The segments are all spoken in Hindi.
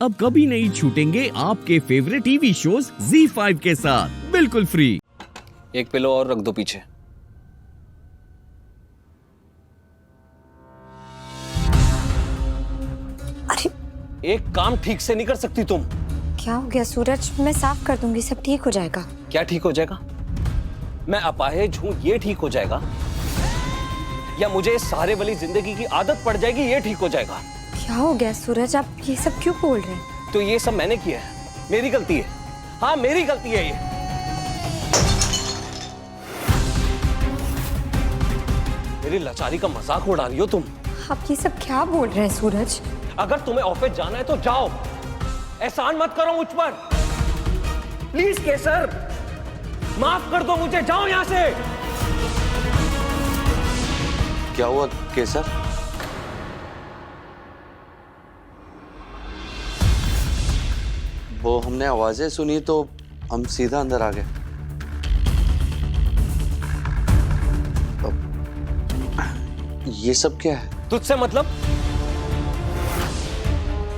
अब कभी नहीं छूटेंगे आपके फेवरेट टीवी शोज ZEE5 के साथ बिल्कुल फ्री। एक पिलो और रख दो पीछे। अरे एक काम ठीक से नहीं कर सकती तुम? क्या हो गया सूरज? मैं साफ कर दूंगी, सब ठीक हो जाएगा। क्या ठीक हो जाएगा? मैं अपाहिज हूं ये ठीक हो जाएगा, या मुझे इस सहारे वाली जिंदगी की आदत पड़ जाएगी ये ठीक हो जाएगा? क्या हो गया सूरज, आप ये सब क्यों बोल रहे हैं? तो ये सब मैंने किया है, मेरी गलती है। हाँ मेरी गलती है ये। मेरी लाचारी का मजाक उड़ा रही हो तुम। आप ये सब क्या बोल रहे हैं सूरज? अगर तुम्हें ऑफिस जाना है तो जाओ, एहसान मत करो मुझ पर। प्लीज केसर, माफ कर दो मुझे, जाओ यहां से। क्या हुआ केसर? वो हमने आवाजें सुनी तो हम सीधा अंदर आ गए। ये सब क्या है? तुझसे मतलब?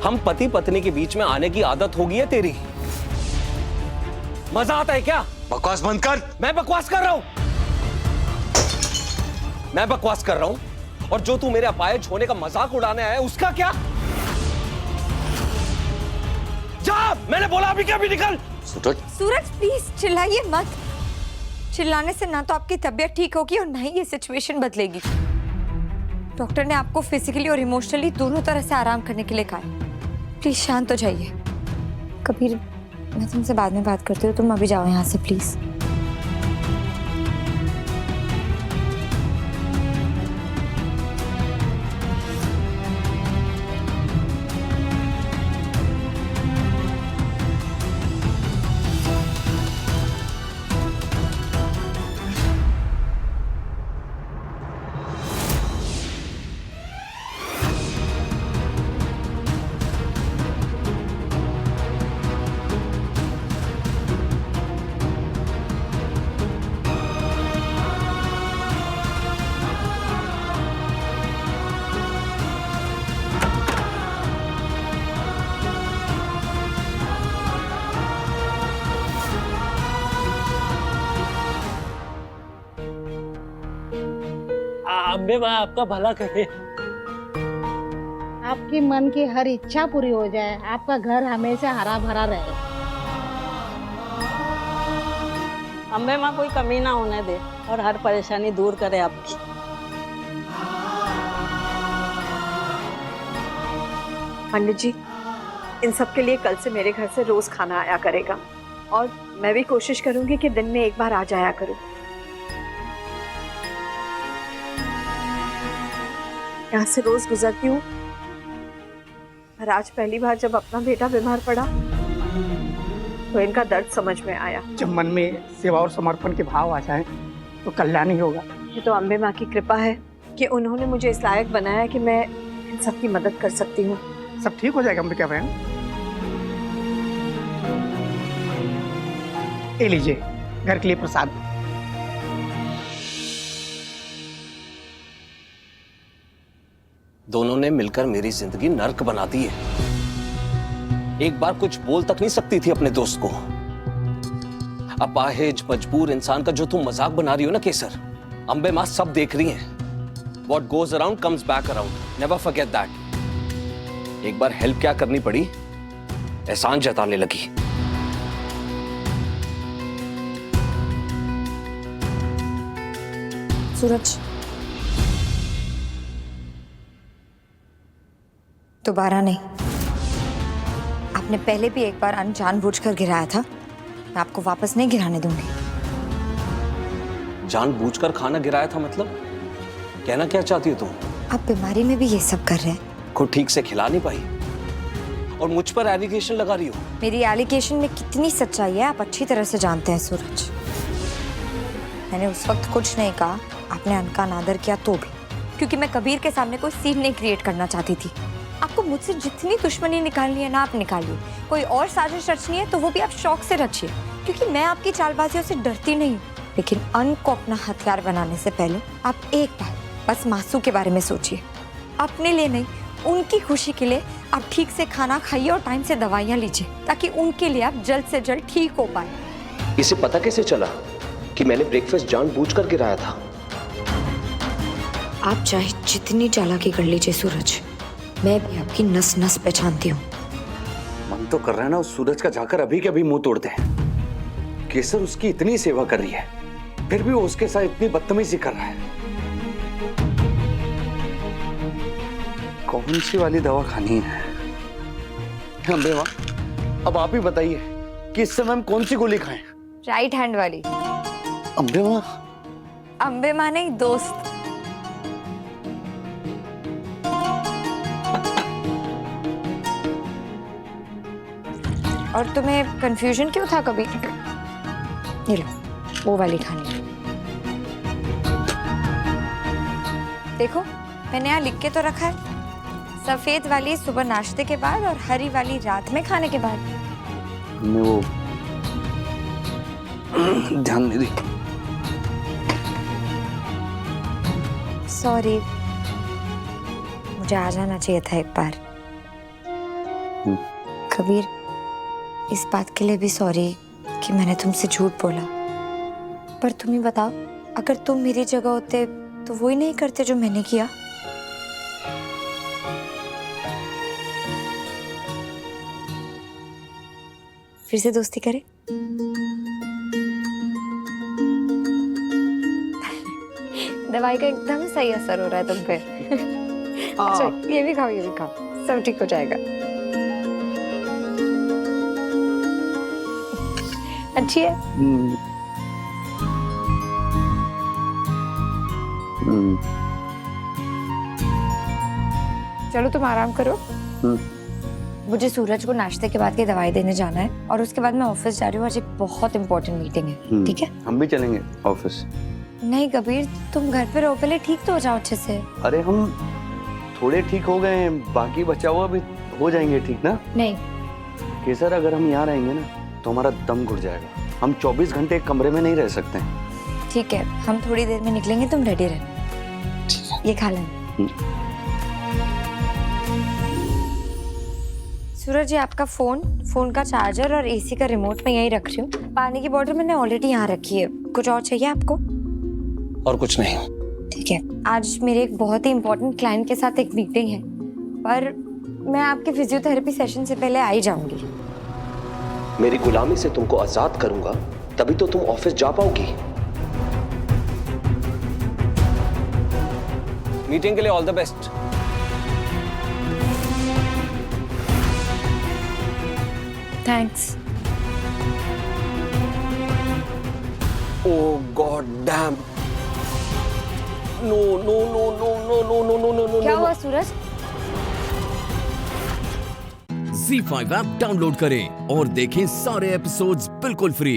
हम पति पत्नी के बीच में आने की आदत होगी है तेरी? मजा आता है क्या? बकवास बंद कर। मैं बकवास कर रहा हूं, मैं बकवास कर रहा हूं। और जो तू मेरे अपाहिज होने का मजाक उड़ाने आया है उसका क्या? जा, मैंने बोला अभी क्या, भी निकल। सूरज, सूरज प्लीज चिल्लाइए मत। चिल्लाने से ना तो आपकी तबीयत ठीक होगी और ना ही ये सिचुएशन बदलेगी। डॉक्टर ने आपको फिजिकली और इमोशनली दोनों तरह से आराम करने के लिए कहा है। प्लीज शांत हो जाइए। कबीर, मैं तुमसे बाद में बात करती हूँ, तुम अभी जाओ यहाँ से प्लीज। अम्बे माँ आपका भला करे। आपकी मन की हर इच्छा पूरी हो जाए, आपका घर हमेशा हरा भरा रहे। अम्बे माँ कोई कमी ना होने दे और हर परेशानी दूर करे आपकी। पंडित जी, इन सब के लिए कल से मेरे घर से रोज खाना आया करेगा और मैं भी कोशिश करूंगी कि दिन में एक बार आ जाया करूं। यहाँ से रोज गुजरती हूँ, पर आज पहली बार जब अपना बेटा बीमार पड़ा तो इनका दर्द समझ में आया। जब मन में सेवा और समर्पण के भाव आ जाए तो कल्याण ही होगा। ये तो अम्बे माँ की कृपा है कि उन्होंने मुझे इस लायक बनाया कि मैं इन सब की मदद कर सकती हूँ। सब ठीक हो जाएगा अंबिका बहन। ये लीजिए घर के लिए प्रसाद। दोनों ने मिलकर मेरी जिंदगी नर्क बना दी है। एक बार कुछ बोल तक नहीं सकती थी अपने दोस्त को। अपाहिज मजबूर इंसान का जो तुम मजाक बना रही हो ना केसर, अंबे माँ सब देख रही हैं। What goes around comes back around. Never forget that. एक बार हेल्प क्या करनी पड़ी, एहसान जताने लगी। सूरज, दोबारा नहीं। आपने पहले भी एक बार जानबूझकर गिराया था, मैं आपको वापस नहीं गिराने दूंगी। जानबूझकर खाना गिराया था मतलब? कहना क्या चाहती हो तुम? आप बीमारी में भी ये सब कर रहे हैं। खुद ठीक से खिला नहीं पाई और मुझ पर एलिगेशन लगा रही हो। मेरी एलिगेशन में कितनी सच्चाई है आप अच्छी तरह से जानते हैं सूरज। मैंने उस वक्त कुछ नहीं कहा, आपने अनका अनादर किया तो भी, क्योंकि मैं कबीर के सामने कोई सीन नहीं क्रिएट करना चाहती थी। आपको मुझसे जितनी दुश्मनी निकालनी है ना आप निकालिए, कोई और साजिश रचनी है तो वो भी आप शौक से रचिए, क्योंकि मैं आपकी चालबाजियों से डरती नहीं। लेकिन अन्न को अपना हथियार बनाने से पहले आप एक बार बस मासू के बारे में सोचिए। अपने लिए नहीं, उनकी खुशी के लिए आप ठीक से खाना खाइए और टाइम से दवाइयाँ लीजिए ताकि उनके लिए आप जल्द से जल्द ठीक हो पाए। इसे पता कैसे चला कि मैंने ब्रेकफास्ट जानबूझकर गिराया था? आप चाहे जितनी चालाकी कर लीजिए सूरज, मैं भी आपकी नस नस पहचानती हूँ। मन तो कर रहा है ना उस सूरज का जाकर अभी के अभी मुंह तोड़ते हैं। केसर उसकी इतनी सेवा कर रही है, फिर भी वो उसके साथ इतनी बदतमीजी कर रहा है। कौन सी वाली दवा खानी है? अम्बे माँ, अब आप ही बताइए कि इस समय हम कौन सी गोली खाएं? राइट हैंड वाली। अम्बे माँ। अम्बे माँ नहीं, दोस्त। और तुम्हें कंफ्यूजन क्यों था कभी? ये लो, वो वाली खानी। देखो मैंने यहाँ लिख के तो रखा है, सफेद वाली सुबह नाश्ते के बाद और हरी वाली रात में खाने के बाद। हमने वो ध्यान नहीं दी। सॉरी, मुझे आ जाना चाहिए था एक बार। कबीर, इस बात के लिए भी सॉरी कि मैंने तुमसे झूठ बोला। पर तुम ही बताओ, अगर तुम मेरी जगह होते तो वो ही नहीं करते जो मैंने किया। फिर से दोस्ती करें? दवाई का एकदम सही असर हो रहा है तुम पे। अच्छा, ये भी खाओ, ये भी खाओ, सब ठीक हो जाएगा। अच्छी है? चलो तुम आराम करो। मुझे सूरज को नाश्ते के बाद की दवाई देने जाना है और उसके बाद मैं ऑफिस जा रही हूँ। आज एक बहुत इंपॉर्टेंट मीटिंग है, ठीक है? हम भी चलेंगे ऑफिस। नहीं कबीर, तुम घर पे रहो, पहले ठीक तो हो जाओ अच्छे से। अरे हम थोड़े ठीक हो गए हैं, बाकी बचा हुआ भी हो जाएंगे ठीक ना? नहीं केसर, अगर हम यहाँ रहेंगे ना तो हमारा दम घुट जाएगा। हम 24 घंटे एक कमरे में नहीं रह सकते हैं। ठीक है, हम थोड़ी देर में निकलेंगे, तुम रेडी रहना। ये खा लेना। सूरज, ये आपका फोन का चार्जर और एसी का रिमोट मैं यहीं रख रही हूँ। पानी की बोतल मैंने ऑलरेडी यहाँ रखी है। कुछ और चाहिए आपको? और कुछ नहीं। ठीक है, आज मेरे एक बहुत ही इंपॉर्टेंट क्लाइंट के साथ एक मीटिंग है, पर मैं आपके फिजियोथेरेपी सेशन से पहले आ ही जाऊंगी। मेरी गुलामी से तुमको आजाद करूंगा, तभी तो तुम ऑफिस जा पाओगी। मीटिंग के लिए all the best. Thanks. Oh god damn. No no no no no no no no no no. क्या हुआ सूरज? Z5 ऐप डाउनलोड करें और देखें सारे एपिसोड्स बिल्कुल फ्री।